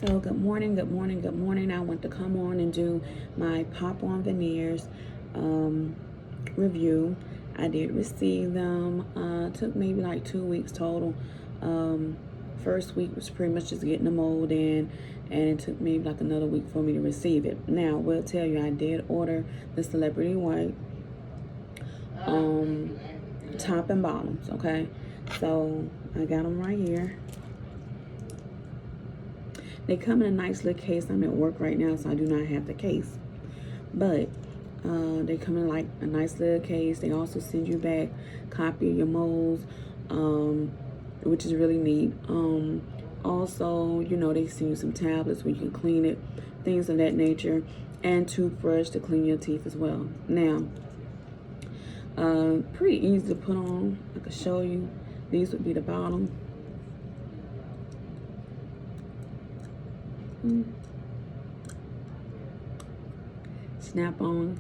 So good morning, good morning, good morning. I want to come on and do my Pop On Veneers review. I did receive them. Took maybe like 2 weeks total. First week was pretty much just getting the mold in, and it took maybe like another week for me to receive it. Now, I will tell you, I did order the Celebrity White top and bottoms, okay? So I got them right here. They come in a nice little case. I'm at work right now, so I do not have the case. But they come in like a nice little case. They also send you back a copy of your molds, which is really neat. Also, you know, they send you some tablets where you can clean it, things of that nature, and toothbrush to clean your teeth as well. Now, pretty easy to put on. I can show you. These would be the bottom. Snap on.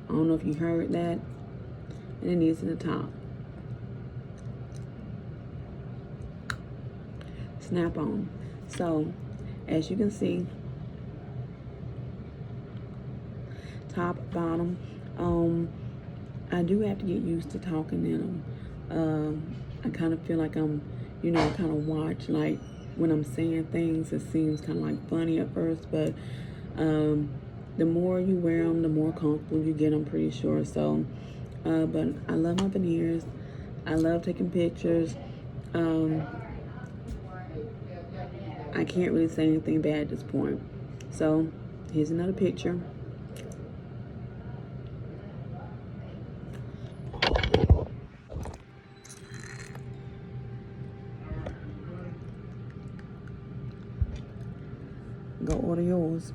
I don't know if you heard that. And then these are the top. Snap on. So, as you can see, top, bottom. I do have to get used to talking in them. I kind of feel like I'm, you know, kind of watch, like when I'm saying things, it seems kind of like funny at first, but the more you wear them, the more comfortable you get, I'm pretty sure. So, but I love my veneers. I love taking pictures. I can't really say anything bad at this point. So, here's another picture. Go order yours.